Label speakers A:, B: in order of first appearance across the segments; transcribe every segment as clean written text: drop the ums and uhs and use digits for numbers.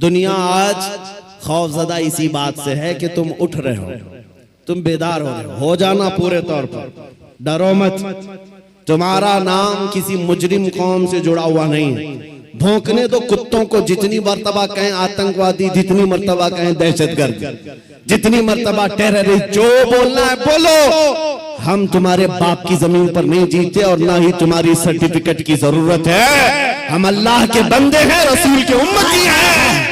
A: दुनिया आज खौफजदा इसी बात से है कि तुम उठ रहे हो, तुम बेदार हो जाना पूरे तौर पर, डरो मत। तुम्हारा नाम किसी मुजरिम कौम से जुड़ा हुआ नहीं है। भौंकने दो कुत्तों को, जितनी मर्तबा कहें आतंकवादी, जितनी मर्तबा कहें दहशतगर्द, जितनी मर्तबा टेररिस्ट, जो बोलना है बोलो। हम तुम्हारे बाप की जमीन पर नहीं जीते और ना ही तुम्हारी सर्टिफिकेट की जरूरत है। हम अल्लाह के बंदे हैं, रसूल के उम्मती हैं।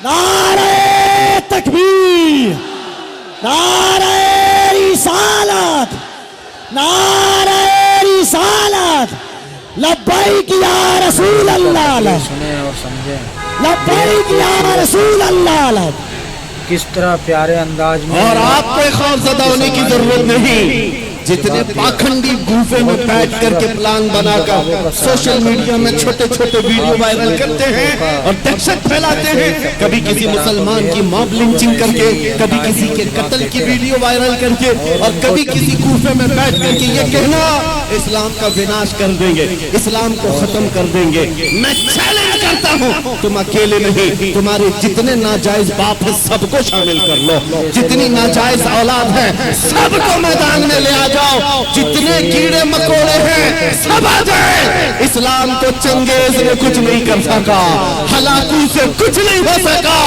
B: नारे तकबीर, नारे रिसालत, नारे रिसालत, लब्बैक या रसूल अल्लाह,
C: सुने और समझे
B: लब्बैक या रसूल अल्लाह।
C: किस तरह प्यारे अंदाज में।
A: और आपको खौफजदा होने की जरूरत नहीं। जितने पाखंडी गुफे में बैठ करके प्लान बनाकर सोशल मीडिया में छोटे छोटे वीडियो वायरल करते हैं और दहशत फैलाते हैं, कभी किसी मुसलमान की मॉब लिंचिंग करके, कभी किसी के कत्ल की वीडियो वायरल करके, और कभी किसी गुफे में बैठ करके ये कहना इस्लाम का विनाश कर देंगे, इस्लाम को खत्म कर देंगे। मैं चैलेंज करता हूँ, तुम अकेले नहीं, तुम्हारे जितने नाजायज बाप है सबको शामिल कर लो, जितनी नाजायज औलाद है सबको मैदान में ले आ जाओ, जितने कीड़े मकोड़े हैं सब आ जाए। इस्लाम को चंगेज ने कुछ नहीं कर सका, हलाकू से कुछ नहीं हो सका।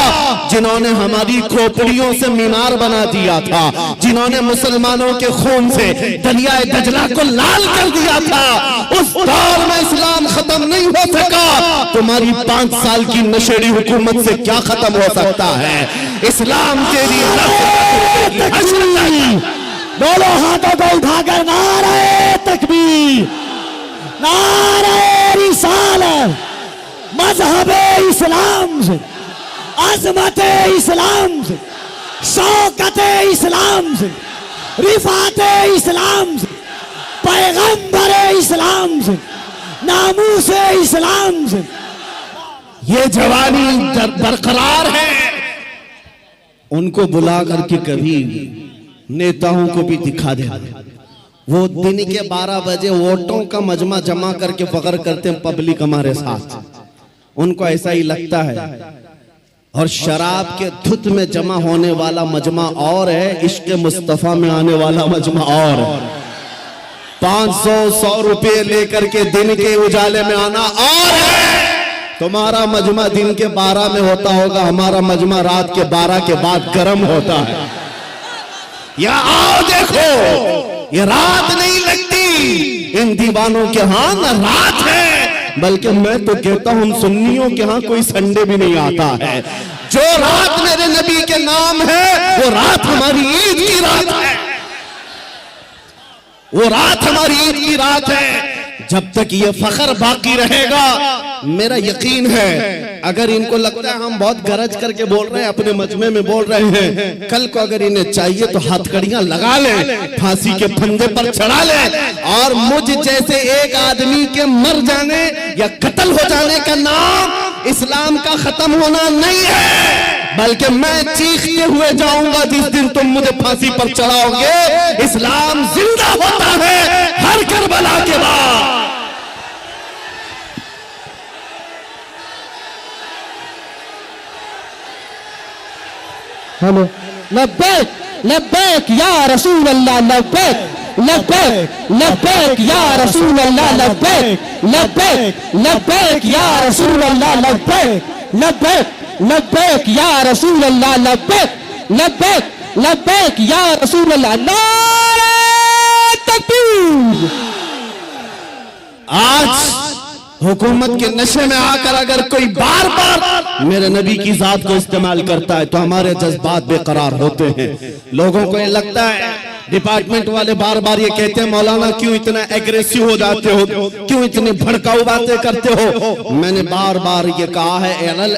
A: जिन्होंने हमारी खोपड़ियों से मीनार बना दिया था, जिन्होंने मुसलमानों के खून से दरियाए दजला को लाल कर दिया था, उस दौर में इस्लाम खत्म नहीं हो सका। तुम्हारी 5 साल की नशेड़ी हुकूमत से क्या खत्म हो सकता है? इस्लाम तेरी
B: दोनों हाथों को उठाकर नारे तकबीर, नारे रिसालत, मजहबे इस्लाम से, अजमते इस्लाम से, शौकते इस्लाम से, रिफाते इस्लाम से, पैगंबरे इस्लाम से, नामूसे इस्लाम से।
A: ये जवानी बरकरार है। उनको बुला करके कभी नेताओं को भी दिखा दे। वो दिन के 12 बजे वोटों का मजमा जमा करके फख्र करते हैं पब्लिक हमारे साथ, उनको ऐसा ही लगता है। और शराब के धुत में जमा होने वाला मजमा और है, इश्क मुस्तफा में आने वाला मजमा और है। 500-100 रुपये लेकर के दिन के उजाले में आना और है। तुम्हारा मजमा दिन के 12 में होता होगा, हमारा मजमा रात के 12 के बाद गर्म होता है। या आओ देखो, ये रात नहीं लगती इन दीवानों के हाथ, न रात है, बल्कि मैं तो कहता हूं सुन्नियों के हाथ कोई संडे भी नहीं आता है। जो रात मेरे नबी के नाम है वो रात हमारी ईद की रात है, वो रात हमारी ईद की रात है। जब तक ये फख्र बाकी रहेगा, मेरा यकीन है, अगर इनको लगता है हम बहुत गरज करके बोल रहे हैं, अपने मजमे में बोल रहे हैं, कल को अगर इन्हें चाहिए तो हथकड़ियां लगा लें, फांसी के फंदे पर चढ़ा लें, और मुझ जैसे एक आदमी के मर जाने या कत्ल हो जाने का नाम इस्लाम का खत्म होना नहीं है, बल्कि मैं चीखते हुए जाऊंगा जिस दिन तुम मुझे फांसी पर चढ़ाओगे। इस्लाम जिंदा होता है हर करबला के बाद।
B: हेलो, लब्बैक लब्बैक या रसूल अल्लाह, लब्बैक लब्बैक लब्बैक या रसूल अल्लाह, लब्बैक लब्बैक लब्बैक या रसूल अल्लाह, लब्बैक लब्बैक लब्बैक या रसूल अल्लाह, लब्बैक लब्बैक लब्बैक या रसूल अल्लाह। नारे तकबीर।
A: आज हुकूमत के नशे में आकर अगर कोई बार बार मेरे नबी की जात को इस्तेमाल करता है तो हमारे जज्बात बेकरार होते हैं। लोगों को ये लगता है, डिपार्टमेंट वाले बार बार ये कहते हैं मौलाना क्यों इतना एग्रेसिव हो जाते हो, क्यों इतनी भड़काऊ बातें करते हो। मैंने बार बार ये कहा है,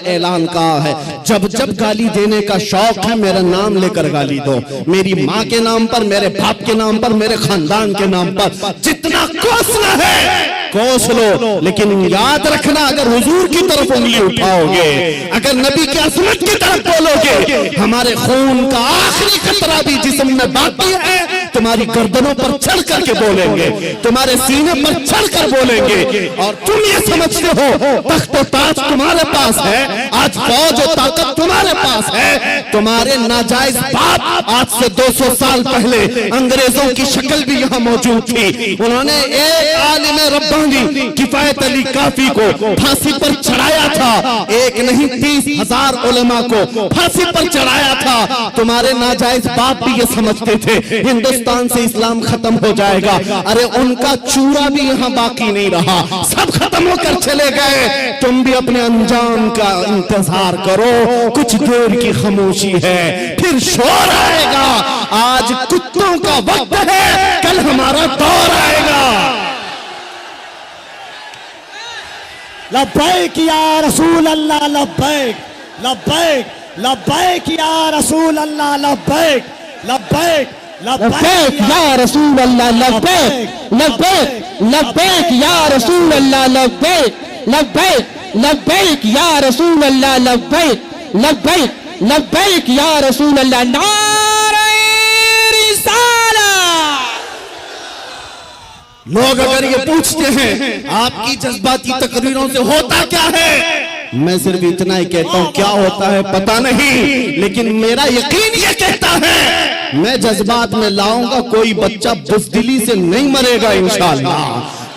A: ऐलान कहा है, जब जब गाली देने का शौक है मेरा नाम लेकर गाली दो, मेरी माँ के नाम पर, मेरे बाप के नाम पर, मेरे खानदान के नाम पर, जितना कोसना है कोस लो, लेकिन याद रखना अगर हुजूर की तरफ उंगली उठाओगे, अगर नबी की अजमत की तरफ बोलोगे, हमारे खून का आखिरी कतरा भी जिस्म में बाकी है तुम्हारी गर्दनों पर चढ़ करके बोलेंगे, तुम्हारे सीने पर चढ़ कर बोलेंगे। और तुम ये समझते हो तख्त ताज तुम्हारे पास है, आज फौज और ताकत तुम्हारे पास है। तुम्हारे नाजायज बाप आज से 200 साल पहले अंग्रेजों की शक्ल भी यहाँ मौजूद थी। उन्होंने एक आलिम रब्बानी किफायत अली काफी को फांसी पर चढ़ाया था। एक नहीं 30,000 उलेमा को फांसी पर चढ़ाया था। तुम्हारे नाजायज बाप भी ये समझते थे हिंदुस्तान से इस्लाम खत्म हो जाएगा। अरे उनका चूरा भी यहाँ बाकी नहीं रहा, सब खत्म होकर चले गए। तुम भी अपने अंजाम का इंतजार करो, कुछ देर की खामोशी है, फिर शोर आएगा। आज कुत्तों का वक्त है, कल हमारा दौर आएगा।
D: लब्बैक या रसूल अल्लाह, लब्बैक लब्बैक लब्बैक या रसूल अल्लाह, लब्बैक लब्बैक
B: लब्बैक या रसूल अल्लाह, लब्बैक लब्बैक लब्बैक या रसूल अल्लाह, लब्बैक लब्बैक लब्बैक या रसूल अल्लाह, लब्बैक लब्बैक लब्बैक या रसूल अल्लाह। नारे रिसालत।
A: लोग अगर ये पूछते हैं आपकी जज्बाती तकरीरों से होता क्या है, मैं सिर्फ इतना ही कहता हूं, क्या होता है पता नहीं, लेकिन मेरा यकीन ये कहता है मैं जज्बात में लाऊंगा। कोई बच्चा बुज़दिली से नहीं मरेगा इंशाअल्लाह।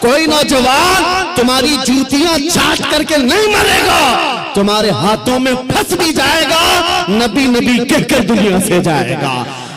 A: कोई नौजवान तुम्हारी जूतियां चाट करके नहीं मरेगा, तुम्हारे हाथों में फंस भी जाएगा, नबी नबी कहकर दुनिया से जाएगा।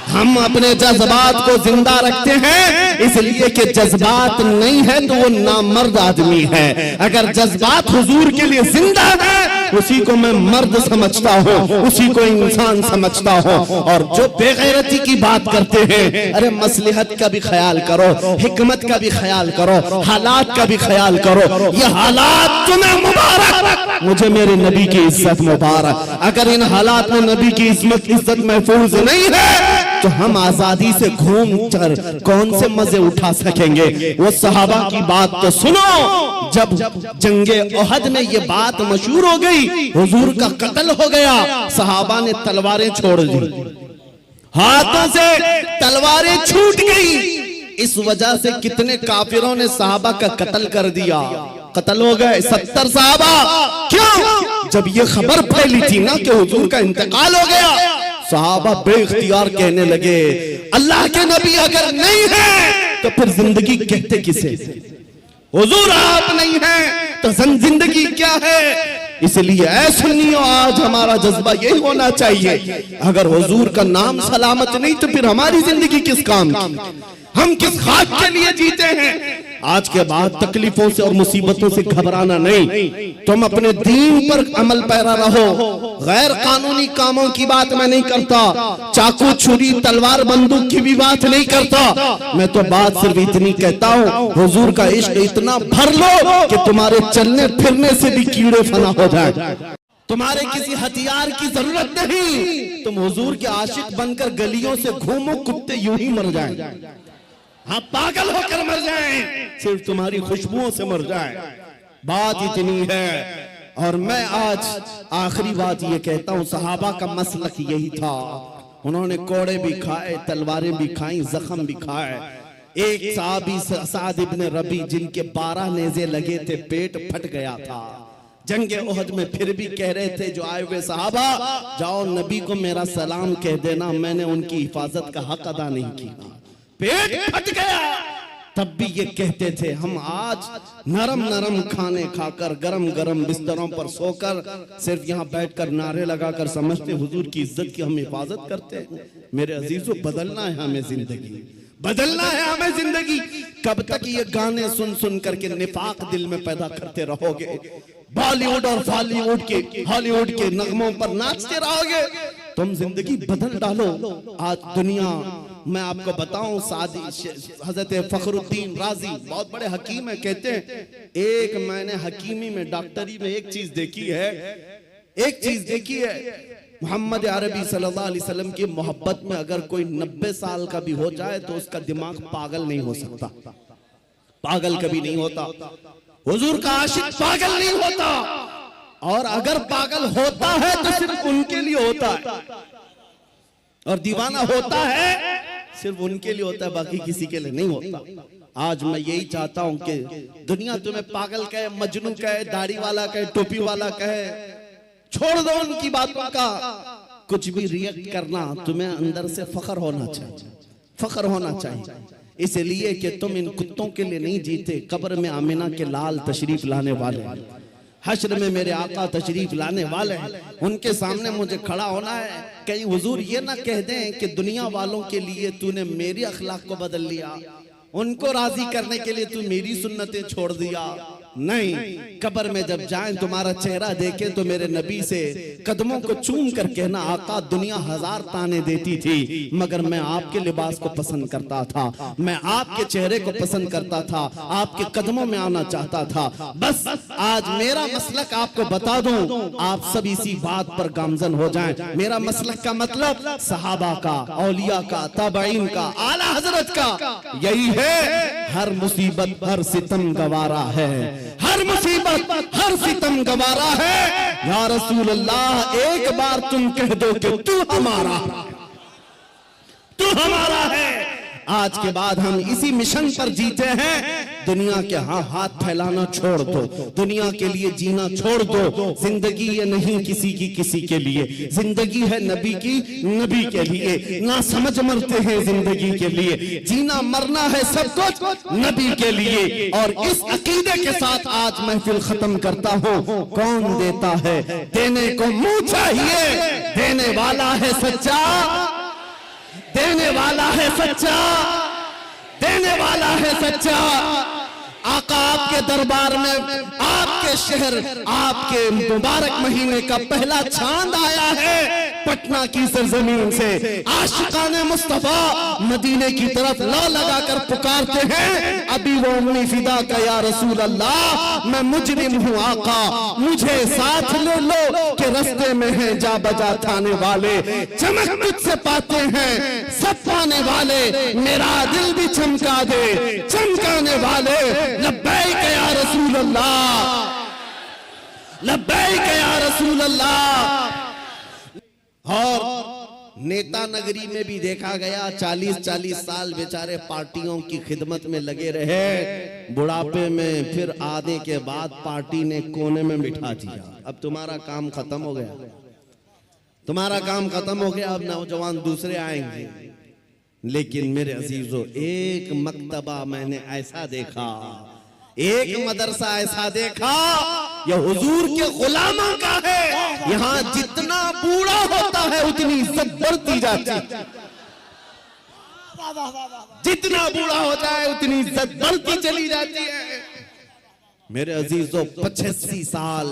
A: हम अपने जज्बात को जिंदा रखते हैं इसलिए कि जज्बात नहीं है तो वो नामर्द आदमी है। अगर जज्बात हुजूर के लिए जिंदा है उसी को मैं मर्द समझता हूँ, उसी को इंसान समझता हूँ। और जो बेगैरती की बात करते हैं, अरे मसलहत का भी ख्याल करो, हिकमत का भी ख्याल करो, हालात का भी ख्याल करो। ये हालात तुम्हें मुबारक, मुझे मेरे नबी की इज्जत मुबारक। अगर इन हालात में नबी की इज्जत महफूज नहीं है तो हम आजादी से घूम कर कौन से मजे उठा सकेंगे। वो सहाबा की बात तो सुनो, जब जंगे ओहद में ये बात मशहूर हो गई, हुजूर का कत्ल हो गया, सहाबा ने तलवारें छोड़ दी, हाथों से तलवारें छूट गई। इस वजह से कितने काफिरों ने सहाबा का कत्ल कर दिया, कत्ल हो गए 70 सहाबा। क्यों? जब ये खबर फैली थी ना कि हुजूर का इंतकाल हो गया, सहाबा बेइख्तियार कहने लगे अल्लाह के नबी अगर नहीं है तो फिर जिंदगी कहते किसे? हुजूर आप नहीं है तो जिंदगी क्या है? इसलिए ऐ सुन्नियों, आज हमारा जज्बा यही होना चाहिए, अगर हुजूर का नाम सलामत नहीं तो फिर हमारी जिंदगी किस काम की? हम किस खाक के लिए जीते हैं? आज के बाद तकलीफों से और मुसीबतों से घबराना नहीं, तुम अपने दीन पर अमल पैरा रहो। गैर कानूनी कामों की बात मैं नहीं करता, चाकू छुरी तलवार बंदूक की भी बात नहीं करता। मैं तो बात सिर्फ इतनी कहता हूँ, हुजूर का इश्क इतना भर लो कि तुम्हारे चलने फिरने से भी कीड़े फना हो जाए। तुम्हारे किसी हथियार की जरूरत नहीं, तुम हुजूर के आशिक बनकर गलियों से घूमो, कुत्ते यूं ही मर जाएं, हाँ पागल होकर मर जाएं, सिर्फ तुम्हारी खुशबुओं से मर जाएं। बात इतनी है। और मैं आज आखिरी बात ये कहता हूँ, सहाबा का मसलक यही था, उन्होंने कोड़े भी खाए, तलवारें भी खाई, जख्म भी खाए। एक सहाबी साद इब्न रबी जिनके 12 नेज़े लगे थे, पेट फट गया था जंगे ओहद में, फिर भी कह रहे थे जो आए हुए सहाबा, जाओ नबी को मेरा सलाम कह देना, मैंने उनकी हिफाजत का हक अदा नहीं किया। पेट फट गया, तब भी ये कहते थे हम आज नरम नरम खाने खाकर, गरम गरम बिस्तरों पर सोकर, सिर्फ यहाँ बैठकर नारे लगाकर समझते हुजूर की इज्जत की हम हिफाजत करते हैं। मेरे अजीजों, बदलना है हमें जिंदगी, बदलना है हमें जिंदगी। कब तक ये गाने सुन सुन करके निफाक दिल में पैदा करते रहोगे? बॉलीवुड और बॉलीवुड के हॉलीवुड के नगमों पर नाचते रहोगे? तुम जिंदगी बदल डालो। आज दुनिया, मैं आपको बताऊं, सादी हजरत फखरुद्दीन राजी बहुत बड़े हकीम है, कहते हैं एक मैंने हकीमी में, डॉक्टरी में एक चीज देखी है, मोहम्मद अरबी सल्लल्लाहु अलैहि वसल्लम की मोहब्बत में अगर कोई 90 साल का भी हो जाए तो उसका दिमाग पागल नहीं हो सकता, पागल कभी नहीं होता। हुजूर का आशिक पागल नहीं होता, और अगर पागल होता है तो सिर्फ उनके लिए होता है, और दीवाना होता है सिर्फ उनके लिए होता है, बाकी किसी के लिए नहीं होता। आज मैं यही चाहता हूं कि दुनिया तुम्हें पागल कहे, मजनू कहे, दाढ़ी वाला कहे, टोपी वाला कहे, छोड़ दो उनकी बातों का कुछ भी रिएक्ट करना। तुम्हें अंदर से फख्र होना चाहिए, फख्र होना चाहिए, इसलिए कि तुम इन कुत्तों के लिए नहीं जीते। कब्र में आमिना के लाल तशरीफ लाने वाले, हश्र में मेरे आका तशरीफ लाने वाले हैं। उनके सामने मुझे खड़ा होना है। कहीं हुजूर ये ना कह दें कि दुनिया वालों के लिए तूने मेरी अखलाक को बदल लिया, उनको राजी करने के लिए तू मेरी सुन्नतें छोड़ दिया। नहीं, कब्र में जब जाएं तुम्हारा चेहरा देखें तो मेरे नबी से कदमों को चूम कर कहना, आका दुनिया 1000 ताने देती थी मगर मैं आपके लिबास को पसंद करता था, मैं आपके चेहरे को पसंद करता था, आपके कदमों में आना चाहता था। बस आज मेरा मसलक आपको बता दूं, आप सब इसी बात पर गामजन हो जाएं। मेरा मसलक का मतलब सहाबा का, औलिया का, ताबईन का, आला हजरत का यही है। हर मुसीबत हर सितम गवारा है, हर मुसीबत हर सितम गवारा है। या रसूल अल्लाह एक बार तुम कह दो कि तू हमारा, तू हमारा है। आज के बाद हम इसी मिशन पर जीते हैं। दुनिया के हाथ फैलाना छोड़ दो, दुनिया के लिए जीना छोड़ दो। जिंदगी ये नहीं किसी की किसी के लिए, जिंदगी है नबी की नबी के लिए। ना समझ मरते हैं जिंदगी के लिए, जीना मरना है सब कुछ नबी के लिए। और इस अकीदे के साथ आज महफिल खत्म करता हूँ। कौन देता है, देने को मुंह चाहिए, देने वाला है सच्चा, देने वाला है सच्चा, देने वाला है सच्चा। आका आपके दरबार में, आपके शहर, आपके मुबारक महीने का पहला चांद आया है पटना की सरजमीन से। आशिकाने मुस्तफा मदीने की तरफ ला लगाकर पुकारते हैं, अभी वो उम्मी फिदा का या रसूल अल्लाह, मैं मुजरिम हूँ आका, मुझे साथ ले लो कि रस्ते में है जा बजा थाने वाले। चमक तुझसे पाते हैं सब पाने वाले, मेरा दिल भी चमका दे चमकाने वाले। लब्बैक या रसूल अल्लाह, लब्बैक या रसूल अल्लाह। और नेता नगरी में भी देखा गया 40-40 साल बेचारे पार्टियों की खिदमत में लगे रहे, बुढ़ापे में फिर आने के बाद पार्टी ने कोने में बिठा दिया। अब तुम्हारा काम खत्म हो गया, तुम्हारा काम खत्म हो गया, अब नौजवान दूसरे आएंगे। लेकिन मेरे अजीजों, एक मकतबा मैंने ऐसा देखा, एक मदरसा ऐसा देखा, यह हुजूर के गुलामों का है। यहाँ जितना बूढ़ा होता है उतनी इज्जत बढ़ती जाती है, जितना बूढ़ा होता है उतनी इज्जत बढ़ती चली जाती है। मेरे अजीजों, 85 साल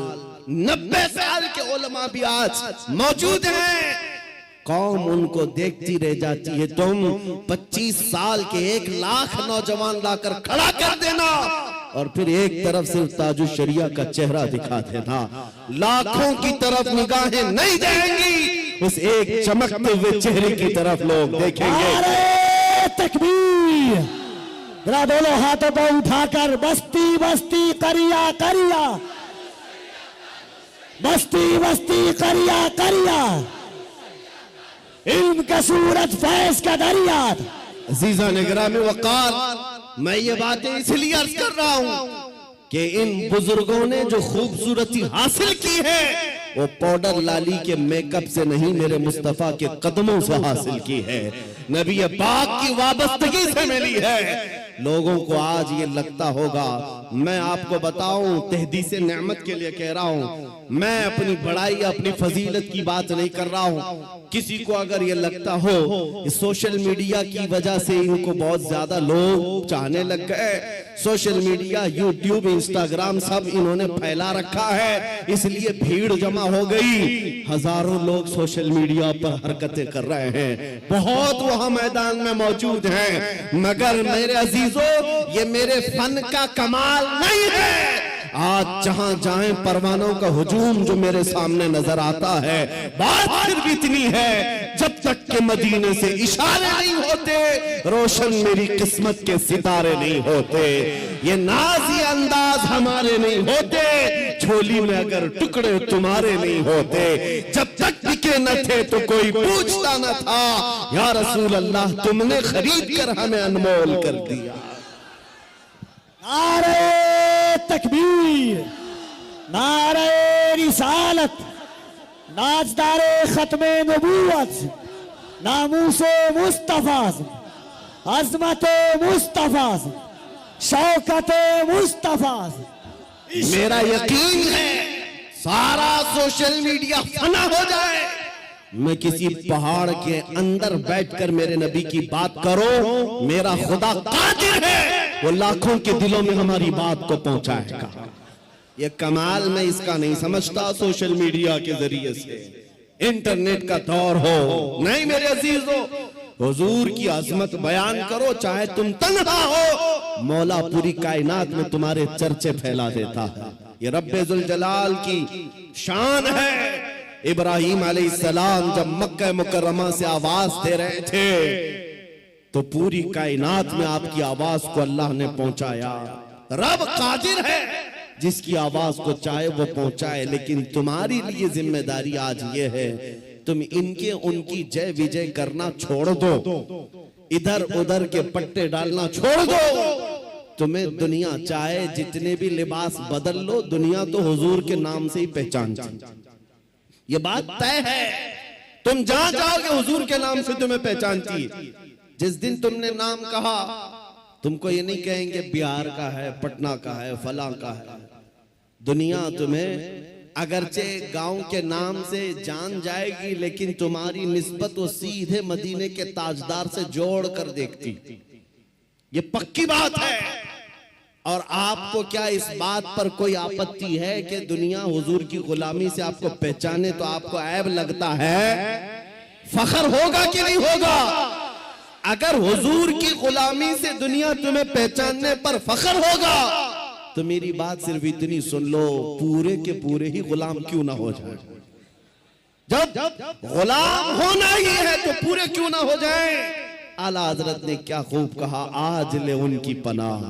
A: 90 साल के उलमा भी आज मौजूद हैं, कौम उनको देखती रह जाती है। तुम 25 साल के 1 लाख नौजवान लाकर खड़ा कर देना और फिर एक तरफ सिर्फ ताजुश शरिया का चेहरा दिखा देना, लाखों की तरफ निगाहें नहीं जाएंगी, उस एक चमकते हुए चेहरे की तरफ लोग देखेंगे।
D: नारे तकबीर, जरा दोनों हाथों को उठाकर बस्ती बस्ती करिया करिया, बस्ती बस्ती करिया करिया, इल्म का सूरज फैज का दरिया।
A: अजीजा निगरामी वकार, मैं ये बातें इसलिए अर्ज कर रहा हूं कि इन बुजुर्गों ने जो खूबसूरती हासिल की है वो पाउडर लाली के मेकअप से नहीं, मेरे मुस्तफा के कदमों से हासिल की है, नबी पाक की वाबस्तगी से मिली है। लोगों को आज ये लगता होगा, मैं आपको बताऊं, तहदीस नेमत के लिए कह रहा हूं, मैं अपनी बड़ाई अपनी फजीलत की बात नहीं कर रहा हूं। किसी को अगर ये लगता हो सोशल मीडिया की वजह से इनको बहुत ज्यादा लोग चाहने लग गए, सोशल मीडिया यूट्यूब इंस्टाग्राम सब इन्होंने फैला रखा है, इसलिए भीड़ जमा हो गई, हजारों लोग सोशल मीडिया पर हरकतें कर रहे हैं, बहुत वहां मैदान में मौजूद हैं। मगर मेरे अजीजों, ये मेरे फन का कमाल नहीं है। आज जहां जाएं परवानों का हुजूम जो मेरे सामने नजर आता है, बात फिर भी इतनी है, जब तक के मदीने से इशारे नहीं होते, रोशन मेरी किस्मत के सितारे नहीं होते, ये नाज़ी अंदाज हमारे नहीं होते, झोली में अगर टुकड़े तुम्हारे नहीं होते, जब तक बिके न थे तो कोई पूछता न था, या रसूल अल्लाह तुमने खरीद कर हमें अनमोल कर दिया।
D: नारे तकबीर, नारे रिसालत, नाजदारे खत्मे नबूवत, नामूसे मुस्तफा, अजमते मुस्तफा, शौकते मुस्तफा।
A: मेरा यकीन है सारा सोशल मीडिया फना हो जाए, मैं किसी पहाड़ के अंदर बैठकर मेरे नबी की बात करो, मेरा खुदा कादिर है, वो लाखों के दिलों में हमारी बात को पहुंचाएगा। ये कमाल मैं इसका नहीं समझता सोशल मीडिया के जरिए से, इंटरनेट का दौर हो नहीं मेरे अजीजों, हुजूर की अजमत बयान करो, चाहे तुम तन्हा हो, मौला पूरी कायनात में तुम्हारे चर्चे फैला देता है। ये रब्बे जुल जलाल की शान है। इब्राहिम अलैहिस्सलाम जब मक्का मुकर्रमा से आवाज दे रहे थे तो पूरी कायनात में आपकी आवाज को अल्लाह ने पहुंचाया। रब कादिर है, जिसकी आवाज को चाहे वो पहुंचाए, लेकिन तुम्हारी लिए जिम्मेदारी आज ये है, तुम इनके उनकी जय विजय करना छोड़ दो, इधर उधर के पट्टे डालना छोड़ दो। तुम्हें दुनिया चाहे जितने भी लिबास बदल लो, दुनिया तो हुजूर के नाम से ही पहचानती, ये बात तय है। तुम जहां जाओगे हुजूर के नाम से तुम्हें पहचानती। जिस दिन तुमने नाम कहा, तुमको ये नहीं कहेंगे बिहार का है, पटना का है, फला का है। दुनिया तुम्हें अगरचे गांव के नाम से जान जाएगी, लेकिन तुम्हारी निस्बत वो सीधे मदीने के ताजदार से जोड़ कर देखती। ये पक्की बात है। और आपको क्या इस बात पर कोई आपत्ति है कि दुनिया हुजूर की गुलामी से आपको पहचाने तो आपको ऐब लगता है? फखर होगा कि नहीं होगा? अगर हुजूर की गुलामी से दुनिया तुम्हें पहचानने पर फखर होगा तो मेरी बात सिर्फ इतनी सुन लो, पूरे के पूरे ही गुलाम क्यों ना हो जाए। जब गुलाम होना ही है तो पूरे क्यों ना हो जाए। आला हजरत ने क्या खूब कहा, आज ले उनकी पनाह,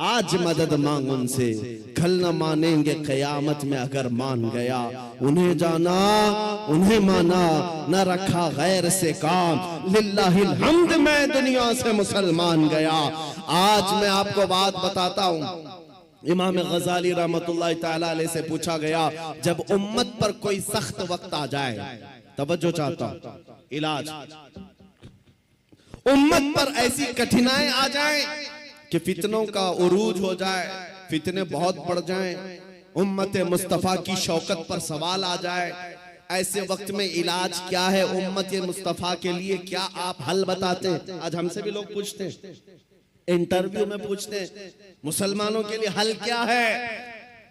A: आज मदद मांग उनसे, कल न मानेंगे कयामत में अगर मान गया। उन्हें जाना उन्हें माना, न रखा गैर से काम, लिल्लाहिल हम्द मैं दुनिया से मुसलमान गया। आज मैं आपको बात बताता हूँ, इमाम गजाली रहमतुल्लाहि तआला अलैह से पूछा गया, जब उम्मत पर कोई सख्त वक्त आ जाए, तवज्जो चाहता हूं, इलाज, उम्मत पर ऐसी कठिनाई आ जाए कि फितनों का उरूज हो जाए, फितने बहुत बढ़ जाएं, उम्मत मुस्तफा की शौकत पर सवाल आ जाए, ऐसे वक्त में इलाज क्या है उम्मत मुस्तफा के लिए, क्या आप हल बताते हैं? आज हमसे भी लोग पूछते हैं, इंटरव्यू में पूछते हैं, मुसलमानों के लिए हल क्या है?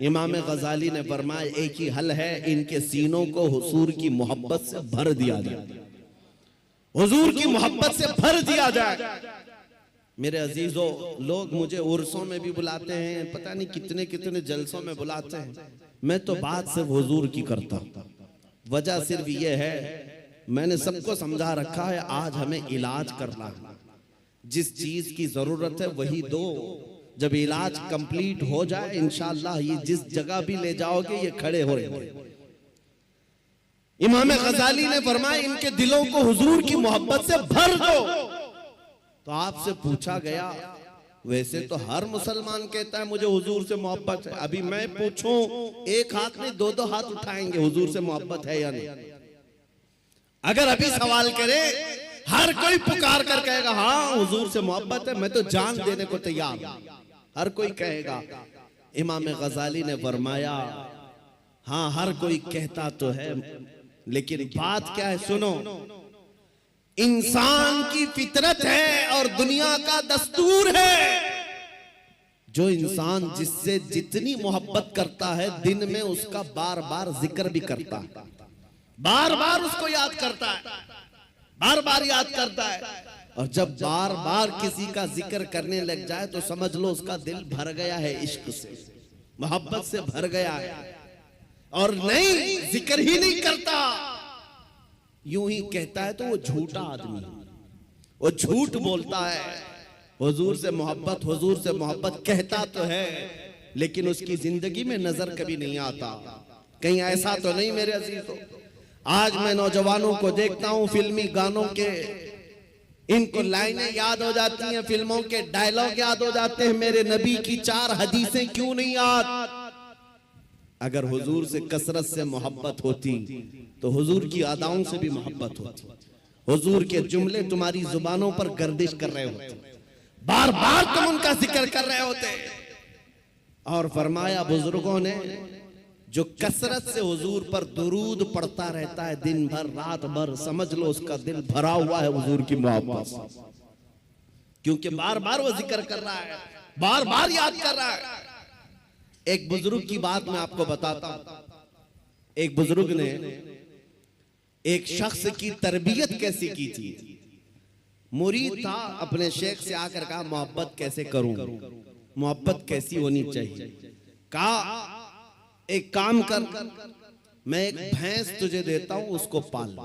A: इमाम गजाली ने फरमाया, एक ही हल है, इनके सीनों को हुजूर की मोहब्बत से भर दिया जाए, हुजूर की मोहब्बत से भर दिया जाए। मेरे अजीजों, लोग मुझे उर्सों में भी बुलाते हैं, पता नहीं कितने कितने जलसों में बुलाते हैं, मैं तो बात सिर्फ हुजूर की करता हूं। वजह सिर्फ ये है, मैंने सबको समझा रखा है, आज हमें इलाज करना है, जिस चीज की जरूरत है वही दो। जब इलाज कंप्लीट हो जाए इंशाअल्लाह ये जिस जगह भी ले जाओगे ये खड़े हो रहे। इमाम गजाली ने फरमाया, इनके दिलों को हुजूर की मोहब्बत से भर दो। तो आपसे पूछा गया, वैसे तो हर मुसलमान कहता है मुझे हुजूर से मोहब्बत है, अभी मैं पूछूं, एक हाथ में दो दो हाथ उठाएंगे, हुजूर से मोहब्बत है या नहीं? अगर अभी सवाल करे, हर कोई पुकार कर कहेगा हाँ हुजूर से मोहब्बत है, मैं तो जान देने को तैयार, हर कोई कहेगा। इमाम गजाली ने फरमाया, हाँ हर कोई कहता तो है, लेकिन बात क्या है सुनो, इंसान की फितरत है और दुनिया का दस्तूर है, जो इंसान जिससे जितनी मोहब्बत करता है दिन में उसका बार बार जिक्र भी करता है, बार बार उसको याद करता है, बार बार याद करता है। और जब बार बार किसी का जिक्र करने लग जाए तो समझ लो उसका दिल भर गया है, इश्क से, मोहब्बत से भर गया है। और नहीं, जिक्र ही नहीं करता, यूं ही कहता है तो वो झूठा आदमी, वो झूठ बोलता है। हुजूर से मोहब्बत कहता तो है, लेकिन उसकी जिंदगी में नजर कभी नहीं आता। कहीं ऐसा तो नहीं मेरे अजीजों, आज मैं नौजवानों को देखता हूं, फिल्मी गानों के इनको लाइनें याद हो जाती हैं, फिल्मों के डायलॉग याद हो जाते हैं, मेरे नबी की 4 हदीसें क्यों नहीं याद? अगर हुजूर से कसरत से मोहब्बत होती तो हुजूर की अदाओं से भी मोहब्बत होती। हुजूर के जुमले तुम्हारी जुबानों पर गर्दिश कर रहे होते, बार बार तुम उनका जिक्र कर रहे होते। और फरमाया बुजुर्गों ने, जो कसरत से हुजूर पर दुरूद पढ़ता रहता है दिन भर रात भर, समझ लो उसका दिल भरा हुआ है हुजूर की मोहब्बत से, क्योंकि बार बार वो जिक्र कर रहा है, बार बार याद कर रहा है। एक बुजुर्ग की बात मैं आपको बताता हूं। एक बुजुर्ग ने एक शख्स की तरबियत कैसी की थी। मुरीद था, अपने शेख से आकर कहा मोहब्बत कैसे करूं, मोहब्बत कैसी होनी चाहिए। कहा एक काम कर, मैं एक भैंस तुझे देता हूं, उसको पाल।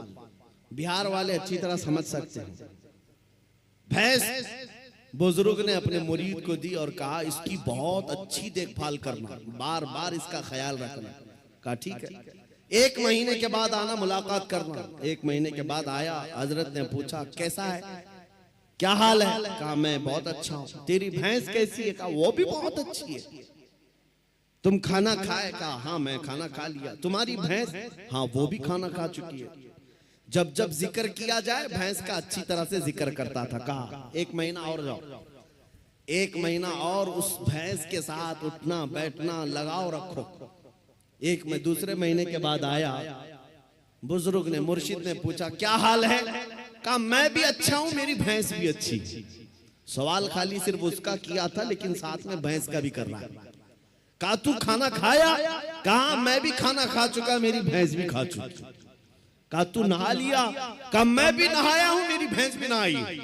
A: बिहार वाले अच्छी तरह समझ सकते हैं। भैंस बुजुर्ग ने अपने मुरीद को दी और कहा इसकी बहुत अच्छी देखभाल करना, बार बार इसका ख्याल रखना। कहा ठीक है, 1 महीने के बाद आना, मुलाकात करना। 1 महीने के बाद आया। हजरत ने पूछा कैसा है, क्या हाल है? कहा मैं बहुत अच्छा हूं। तेरी भैंस कैसी है? कहा वो भी बहुत अच्छी है। तुम खाना खाए? कहा हाँ मैं खाना खा लिया। तुम्हारी भैंस? हाँ वो भी खाना खा चुकी है। जब जब जिक्र किया जाए भैंस का अच्छी तरह से जिक्र करता था। कहा 1 महीना और जाओ, 1 महीना और उस भैंस के साथ उठना बैठना लगाओ रखो। दूसरे महीने के बाद आया। बुजुर्ग ने, मुर्शिद ने पूछा क्या हाल है? कहा मैं भी अच्छा हूं, मेरी भैंस भी अच्छी। सवाल खाली सिर्फ उसका किया था, लेकिन साथ में भैंस का भी कर रहा है। कहा तू खाना खाया? कहा मैं भी खाना खा चुका, मेरी भैंस भी खा चुकी। कहा तू नहा लिया? कहा मैं भी नहाया हूं, मेरी भैंस भी नहाई।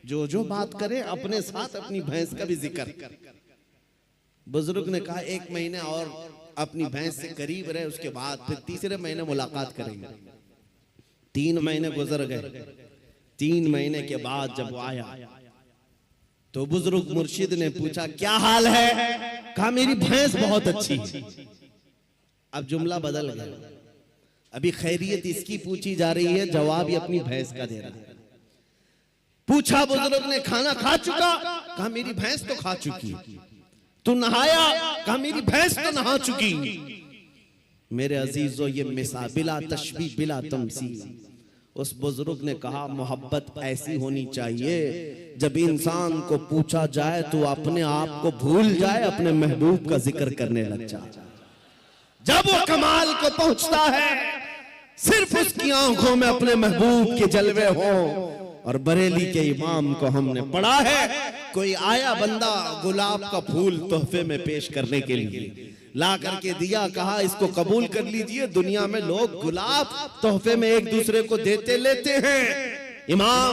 A: जो बात करे अपने साथ अपनी भैंस का भी जिक्र। बुजुर्ग ने कहा 1 महीने और अपनी भैंस से करीब रहे, उसके बाद फिर तीसरे महीने मुलाकात करेंगे। 3 महीने गुजर गए। 3 महीने के बाद जब वो आया तो बुजुर्ग मुर्शिद ने पूछा क्या हाल है? कहा मेरी भैंस बहुत अच्छी। अब जुमला बदल गया। अभी खैरियत इसकी पूछी जा रही है, जवाब ये अपनी भैंस का दे रहा है। पूछा बुजुर्ग ने खाना खा चुका? कहा मेरी भैंस तो खा चुकी। तू नहाया? कहा मेरी भैंस तो नहा चुकी। मेरे अजीजों ये मिसाल बिला तशबीह बिला तमसील। उस बुजुर्ग ने कहा मोहब्बत ऐसी होनी चाहिए, जब इंसान को पूछा जाए तो अपने आप को भूल जाए, अपने महबूब का जिक्र करने लग जाए। जब वो कमाल को पहुंचता है, सिर्फ उसकी आंखों में अपने महबूब के जलवे हो। और बरेली के इमाम को हमने पढ़ा है, कोई आया बंदा गुलाब का फूल तोहफे में पेश करने के लिए, ला करके दिया, कहा इसको कबूल कर लीजिए। दुनिया में लोग गुलाब तोहफे में एक दूसरे को देते लेते हैं। इमाम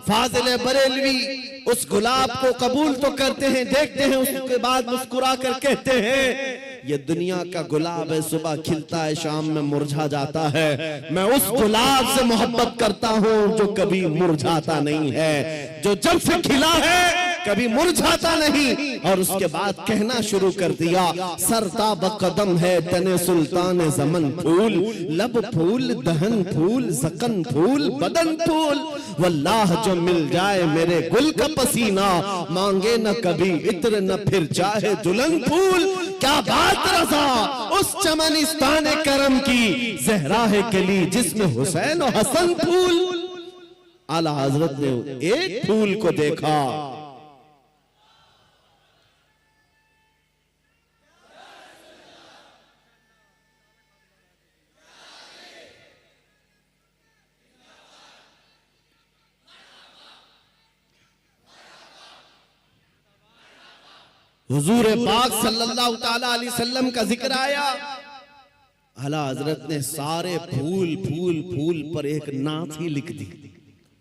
A: फाजिल बरेलवी उस गुलाब को कबूल तो करते हैं, देखते हैं, उसके बाद मुस्कुरा कर कहते हैं ये दुनिया का गुलाब है, सुबह खिलता है शाम में मुरझा जाता है। मैं उस गुलाब से मोहब्बत करता हूं जो कभी मुरझाता नहीं है, जो जब से खिला है कभी मुरझाता नहीं। और उसके बाद कहना शुरू कर दिया सरताब कदम है तने सुल्तान जमन फूल, लब फूल दहन फूल जकन फूल बदन फूल। वल्लाह जो मिल जाए मेरे गुल का पसीना, मांगे न कभी इत्र न फिर चाहे दुल्हन फूल। क्या बात रज़ा उस चमनिस्तान करम की, ज़हरा है कली जिसमें हुसैन और हसन फूल। आला हजरत ने एक फूल को देखा, हुजूर पाक सल्लल्लाहु ताला अलैहि वसल्लम का जिक्र आया। आला हजरत ने सारे फूल फूल फूल पर एक नात ही लिख दी।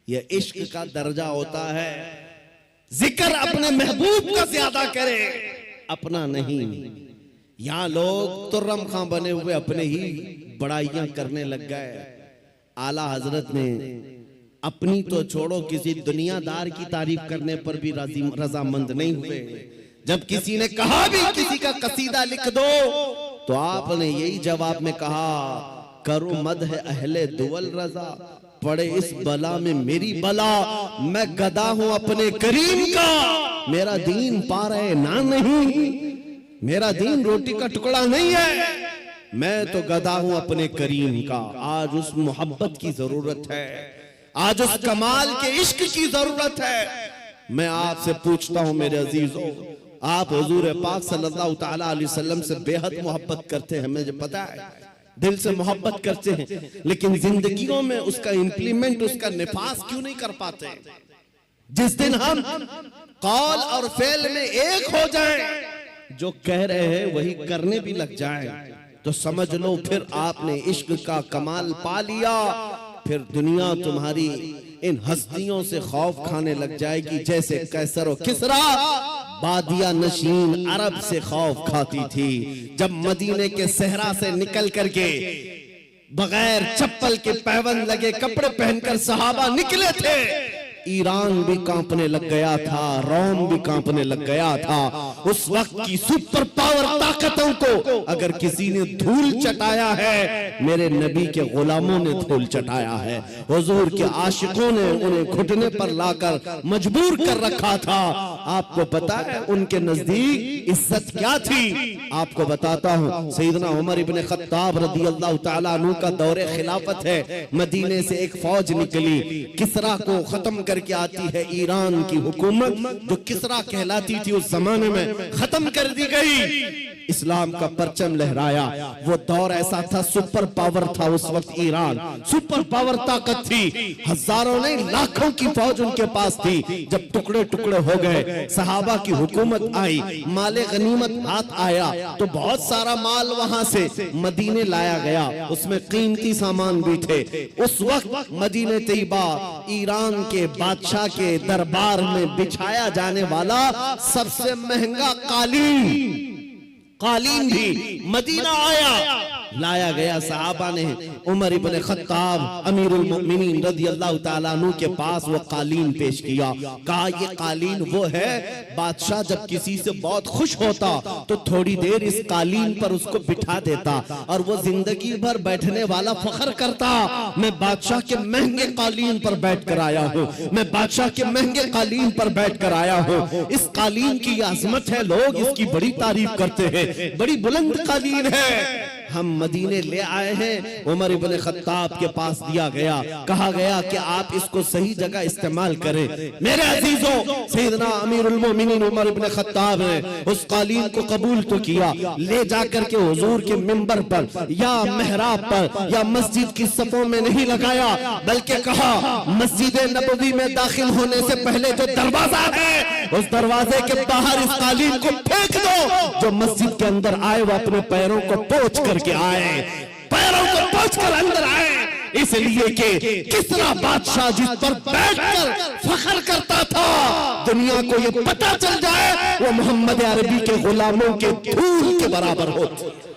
A: यह इश्क का दर्जा होता है, जिक्र अपने महबूब का ज्यादा करे, अपना नहीं। यहाँ लोग तुर्रम खां बने हुए अपने ही बड़ाइयां करने लग गए। आला हजरत ने अपनी तो छोड़ो, किसी दुनियादार की तारीफ करने पर भी रजामंद नहीं हुए। जब किसी ने कहा भी किसी का कसीदा लिख दो, तो आपने यही जवाब में कहा करो मद है अहले दुवल रजा, पड़े इस बला में मेरी बला। मैं गदा हूं अपने करीम का, मेरा दीन पा रहे ना नहीं, मेरा दीन रोटी का टुकड़ा नहीं है। मैं तो गदा हूं अपने करीम का। आज उस मोहब्बत की जरूरत है, आज उस कमाल के इश्क की जरूरत है। मैं आपसे पूछता हूं मेरे अजीजों, आप हुजूर पाक सल्लल्लाहु तआला अलैहि वसल्लम से बेहद मोहब्बत करते हैं, मुझे पता है, दिल से मोहब्बत करते हैं, लेकिन जिंदगियों में उसका इंप्लीमेंट, उसका निफास क्यों नहीं कर पाते? जिस दिन हम कौल और फेल में एक हो जाएं, जो कह रहे हैं वही करने भी लग जाएं, तो समझ लो फिर आपने इश्क का कमाल पा लिया। फिर दुनिया तुम्हारी इन हस्तियों से खौफ खाने लग जाएगी जैसे कैसर और किसरा बादिया नशीन अरब से खौफ खाती थी। जब मदीने के सहरा से निकल करके बगैर चप्पल के पैबंद लगे कपड़े पहनकर सहाबा निकले थे, ईरान भी कांपने लग गया था, रोम भी कांपने लग गया था। उस वक्त की सुपर पावर ताकतों को अगर किसी ने धूल चटाया है, मेरे नबी के गुलामों ने धूल चटाया है। हुजूर के आशिकों ने उन्हें घुटने पर लाकर मजबूर कर रखा था। आपको पता है उनके नजदीक इज्जत क्या थी? आपको बताता हूँ, सैयदना उमर इब्ने खत्ताब रदियल्लाहु ताला अन्हु का दौरे खिलाफत है। मदीने से एक फौज निकली, किसरा को खत्म करके आती है। ईरान की हुकूमत जो किसरा कहलाती थी उस जमाने में खत्म कर दी गई। इस्लाम का परचम लहराया। वो दौर ऐसा था, सुपर पावर था उस वक्त ईरान, सुपर पावर ताकत थी। हजारों नहीं लाखों की फौज उनके पास थी। जब टुकड़े टुकड़े हो गए, सहाबा की हुकूमत आई, माले गनीमत हाथ आया, तो बहुत सारा माल वहां से मदीने लाया गया, उसमें कीमती सामान भी थे। उस वक्त मदीने तैयबा ईरान के बादशाह के दरबार में बिछाया जाने वाला सबसे महंगा कालीन भी मदीना आया, लाया गया। सहाबा ने उमर इब्ने खत्ताब अमीरुल मोमिनीन रदियल्लाहु ताला अन्हु के पास वो कालीन पेश किया। कहा ये कालीन वो है, बादशाह जब किसी से बहुत खुश होता तो थोड़ी देर इस कालीन पर उसको बिठा देता और वो जिंदगी भर बैठने वाला फख्र करता, मैं बादशाह के महंगे कालीन पर बैठ कर आया हूँ, मैं बादशाह के महंगे कालीन पर बैठ कर आया हूँ। इस कालीन की अजमत है, लोग इसकी बड़ी तारीफ करते हैं, बड़ी बुलंद कालीन है। हम मदीने ले आए हैं, उमर इब्ने खत्ताब के पास दिया गया, कहा गया कि आप इसको सही जगह इस्तेमाल करें। मेरे अजीजों, सैयदना अमीरुल मोमिनीन उमर इब्ने खत्ताब ने उस कालीन को कबूल तो किया, ले जाकर के हुजूर के मिंबर पर या मेहराब पर या मस्जिद की सफों में नहीं लगाया, बल्कि कहा मस्जिद नबवी में दाखिल होने से पहले जो दरवाजा है उस दरवाजे के बाहर इस कालीन को फेंक दो। जो मस्जिद के अंदर आए वो अपने पैरों को पोंछ करके आए, पैरों को पोंछ कर अंदर आए, इसलिए कि किसरा बादशाह जिस पर बैठकर फख्र करता था, दुनिया को ये पता चल जाए वो मोहम्मद अरबी के गुलामों के धूल के बराबर होते।